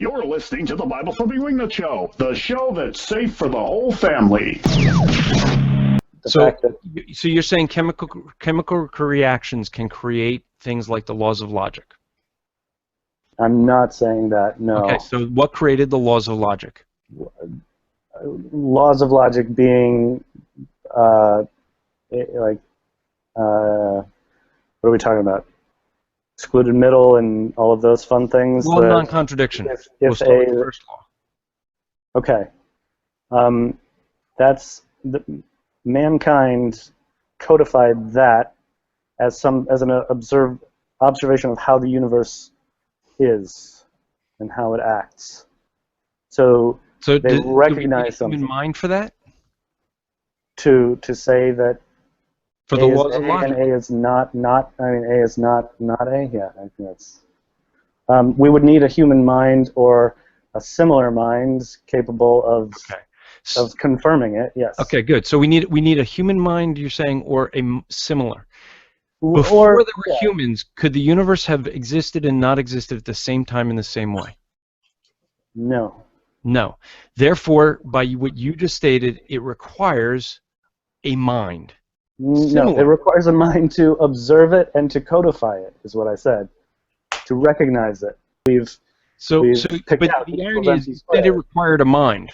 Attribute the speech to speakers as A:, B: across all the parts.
A: You're listening to the Bible Thumping Wingnut Show, the show that's safe for the whole family.
B: So you're saying chemical reactions can create things like the laws of logic?
C: I'm not saying that, no.
B: Okay, so what created the laws of logic?
C: Laws of logic being, what are we talking about? Excluded middle and all of those fun things?
B: Well, non-contradiction. We'll start with the first law.
C: Okay. Mankind codified that as an observation of how the universe is and how it acts. So they recognize something.
B: Do we need a human mind for that?
C: To say that
B: for the laws of logic.
C: And A is not. I mean, A is not A. Yeah, I think that's. We would need a human mind or a similar mind capable of confirming it. Yes.
B: Okay, good. So we need a human mind. You're saying, or a similar. Before there were humans, could the universe have existed and not existed at the same time in the same way?
C: No.
B: No. Therefore, by what you just stated, it requires a mind.
C: No, it requires a mind to observe it and to codify it, is what I said. To recognize it. But the irony is that it required a mind.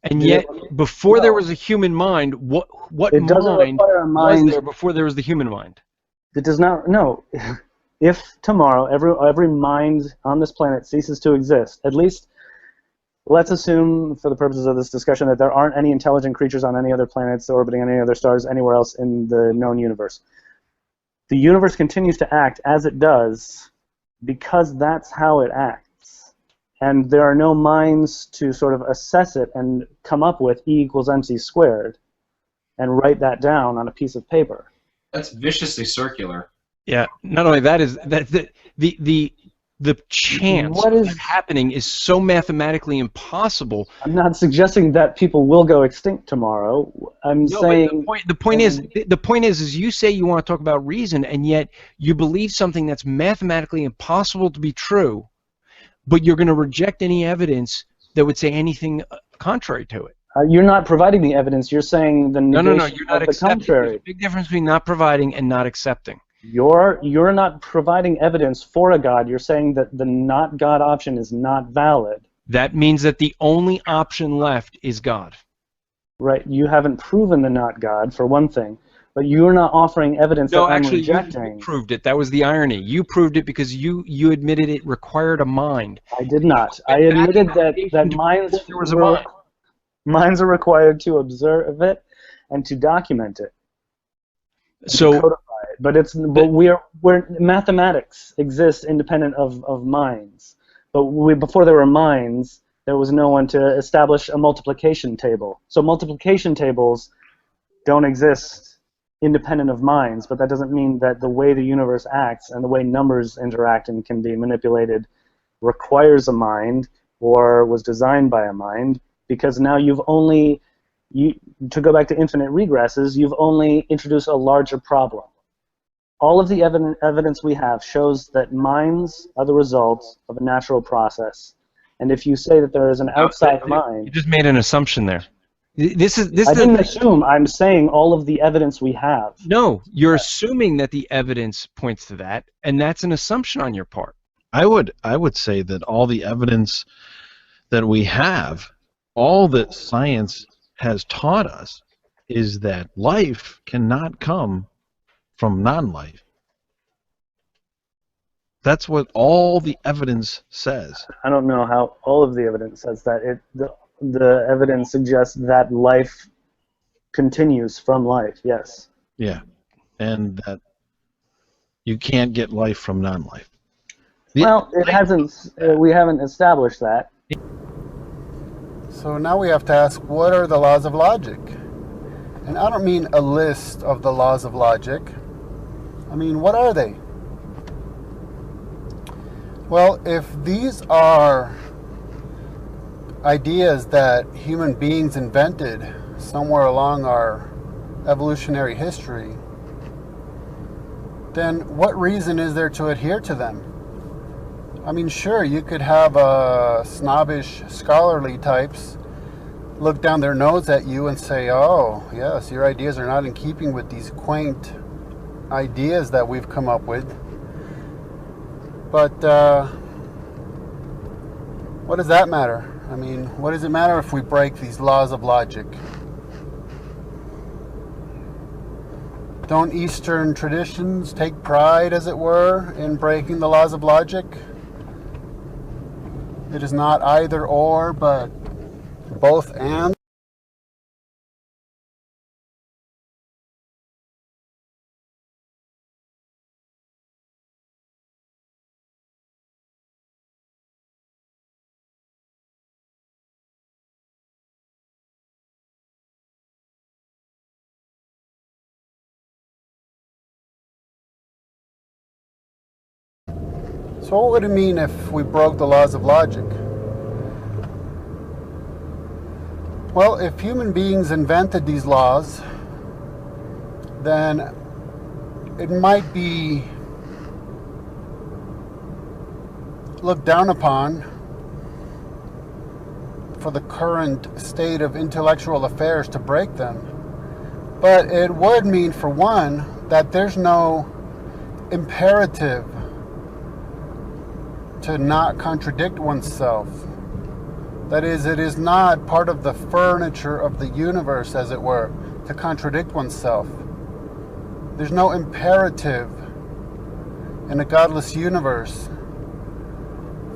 C: And yet, before there was a human mind, what mind was there before there was the human mind? It does not. No. If tomorrow every mind on this planet ceases to exist, at least let's assume, for the purposes of this discussion, that there aren't any intelligent creatures on any other planets orbiting any other stars anywhere else in the known universe. The universe continues to act as it does because that's how it acts. And there are no minds to sort of assess it and come up with E equals MC squared and write that down on a piece of paper.
D: That's viciously circular.
B: Yeah. Not only that is the chance of that happening is so mathematically impossible.
C: I'm not suggesting that people will go extinct tomorrow. I'm saying
B: the point is you say you want to talk about reason, and yet you believe something that's mathematically impossible to be true, but you're going to reject any evidence that would say anything contrary to it.
C: You're not providing the evidence. You're saying the negation
B: No, you're not
C: of the contrary.
B: There's a big difference between not providing and not accepting.
C: You're not providing evidence for a God. You're saying that the not God option is not valid.
B: That means that the only option left is God.
C: Right. You haven't proven the not God, for one thing. But you're not offering evidence that I'm rejecting.
B: You proved it. That was the irony. You proved it because you admitted it required a mind.
C: I did not. I admitted that minds are required to observe it and to document it.
B: So
C: to codify it. But mathematics exists independent of minds. But before there were minds, there was no one to establish a multiplication table. So multiplication tables don't exist independent of minds, but that doesn't mean that the way the universe acts and the way numbers interact and can be manipulated requires a mind or was designed by a mind, because now to go back to infinite regresses, you've only introduced a larger problem. All of the evidence we have shows that minds are the result of a natural process. And if you say that there is an outside mind...
B: You just made an assumption there. I
C: didn't assume. I'm saying all of the evidence we have.
B: No, you're assuming that the evidence points to that, and that's an assumption on your part.
E: I would say that all the evidence that we have, all that science has taught us, is that life cannot come from non-life. That's what all the evidence says.
C: I don't know how all of the evidence says that. The evidence suggests that life continues from life, yes.
E: Yeah, and that you can't get life from non-life.
C: Well, we haven't established that.
F: So now we have to ask, what are the laws of logic? And I don't mean a list of the laws of logic. I mean, what are they? Well, if these are ideas that human beings invented somewhere along our evolutionary history, then what reason is there to adhere to them? I mean, sure, you could have snobbish, scholarly types look down their nose at you and say, oh, yes, your ideas are not in keeping with these quaint ideas that we've come up with. But what does that matter? I mean, what does it matter if we break these laws of logic? Don't Eastern traditions take pride, as it were, in breaking the laws of logic? It is not either or, but both and. So what would it mean if we broke the laws of logic? Well, if human beings invented these laws, then it might be looked down upon for the current state of intellectual affairs to break them. But it would mean, for one, that there's no imperative to not contradict oneself. That is, it is not part of the furniture of the universe, as it were, to contradict oneself. There's no imperative in a godless universe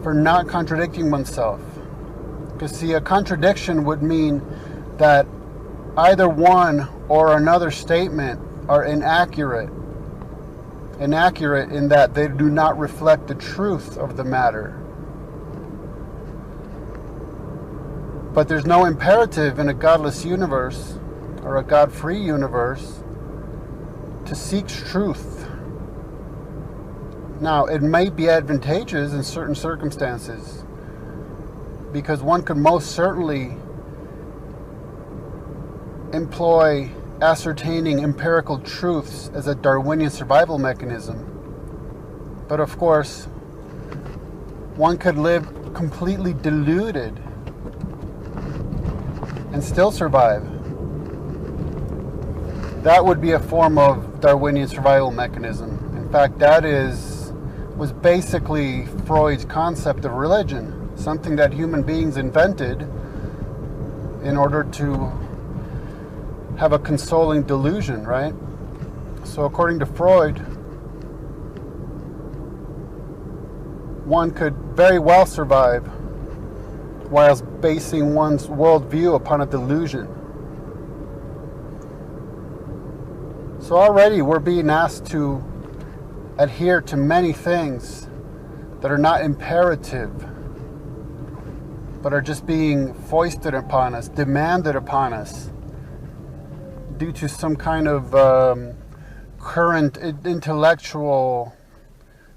F: for not contradicting oneself. Because, see, a contradiction would mean that either one or another statement are inaccurate. Inaccurate in that they do not reflect the truth of the matter. But there's no imperative in a godless universe or a God-free universe to seek truth. Now, it may be advantageous in certain circumstances, because one could most certainly employ ascertaining empirical truths as a Darwinian survival mechanism. But of course, one could live completely deluded and still survive. That would be a form of Darwinian survival mechanism. In fact, that was basically Freud's concept of religion, something that human beings invented in order to have a consoling delusion, right? So according to Freud, one could very well survive whilst basing one's worldview upon a delusion. So already we're being asked to adhere to many things that are not imperative, but are just being foisted upon us, demanded upon us, due to some kind of current intellectual,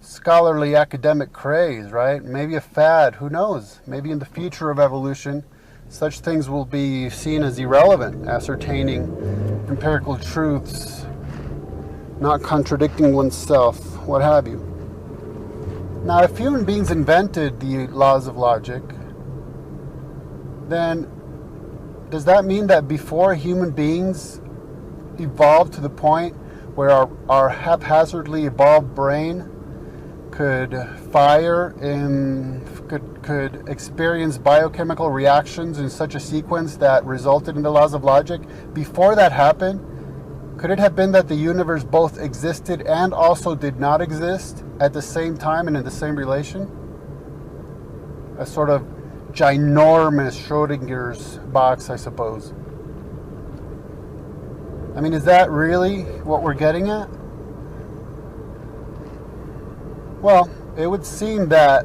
F: scholarly, academic craze, right? Maybe a fad, who knows? Maybe in the future of evolution, such things will be seen as irrelevant, ascertaining empirical truths, not contradicting oneself, what have you. Now, if human beings invented the laws of logic, then does that mean that before human beings evolved to the point where our haphazardly evolved brain could fire and could experience biochemical reactions in such a sequence that resulted in the laws of logic? Before that happened, could it have been that the universe both existed and also did not exist at the same time and in the same relation? A sort of ginormous Schrodinger's box, I suppose. I mean, is that really what we're getting at? Well, it would seem that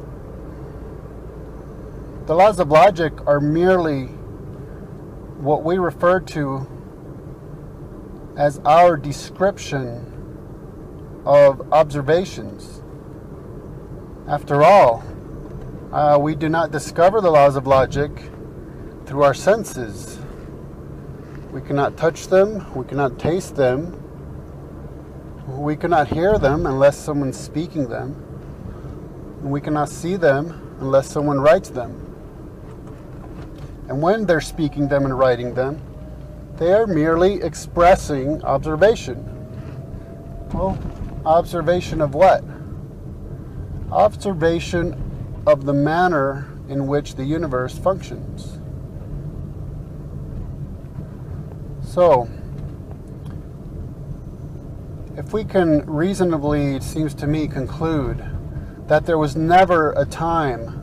F: the laws of logic are merely what we refer to as our description of observations. After all, we do not discover the laws of logic through our senses. We cannot touch them, we cannot taste them, we cannot hear them unless someone's speaking them. and we cannot see them unless someone writes them. And when they're speaking them and writing them, they are merely expressing observation. Well, observation of what? Observation of the manner in which the universe functions. So, if we can reasonably, it seems to me, conclude that there was never a time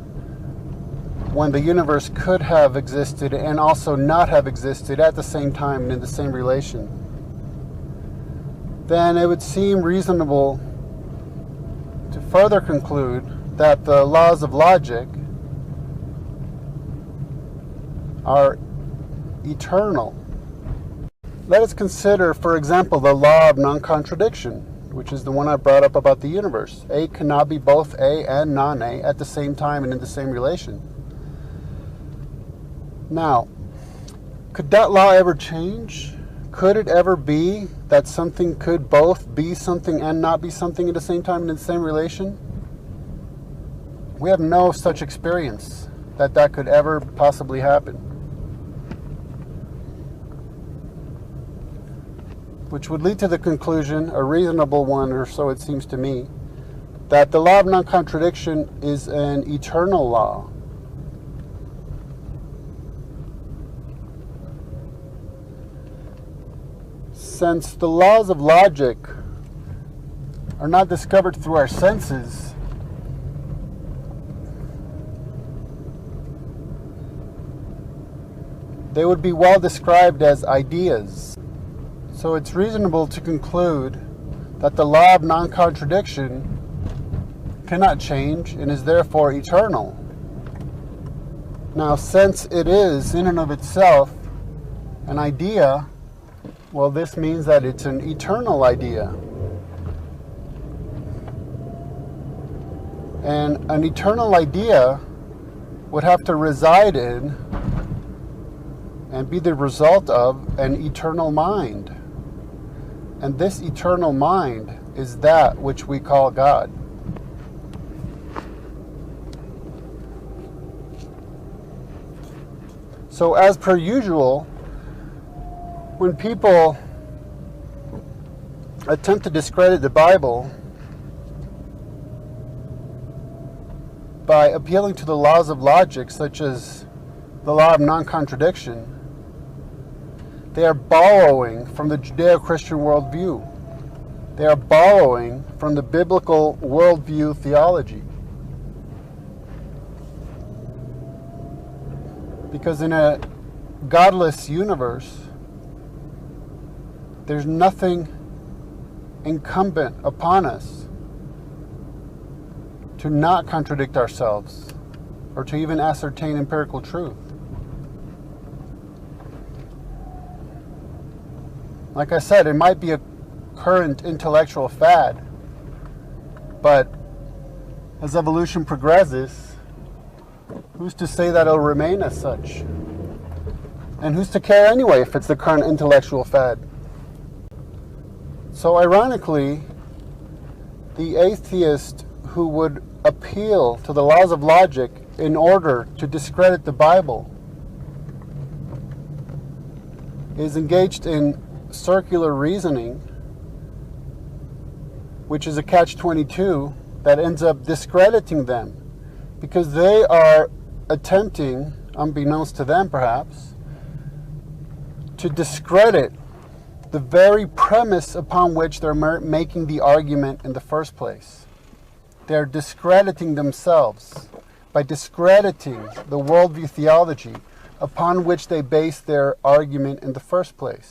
F: when the universe could have existed and also not have existed at the same time and in the same relation, then it would seem reasonable to further conclude that the laws of logic are eternal. Let us consider, for example, the law of non-contradiction, which is the one I brought up about the universe. A cannot be both A and non-A at the same time and in the same relation. Now, could that law ever change? Could it ever be that something could both be something and not be something at the same time and in the same relation? We have no such experience that that could ever possibly happen. Which would lead to the conclusion, a reasonable one, or so it seems to me, that the law of non-contradiction is an eternal law. Since the laws of logic are not discovered through our senses, they would be well described as ideas. So it's reasonable to conclude that the law of non-contradiction cannot change and is therefore eternal. Now, since it is in and of itself an idea, well, this means that it's an eternal idea. And an eternal idea would have to reside in and be the result of an eternal mind. And this eternal mind is that which we call God. So as per usual, when people attempt to discredit the Bible by appealing to the laws of logic, such as the law of non-contradiction, they are borrowing from the Judeo-Christian worldview. They are borrowing from the biblical worldview theology. Because in a godless universe, there's nothing incumbent upon us to not contradict ourselves or to even ascertain empirical truth. Like I said, it might be a current intellectual fad, but as evolution progresses, who's to say that it'll remain as such? And who's to care anyway if it's the current intellectual fad? So ironically, the atheist who would appeal to the laws of logic in order to discredit the Bible is engaged in circular reasoning, which is a catch-22 that ends up discrediting them, because they are attempting, unbeknownst to them perhaps, to discredit the very premise upon which they're making the argument in the first place. They're discrediting themselves by discrediting the worldview theology upon which they base their argument in the first place.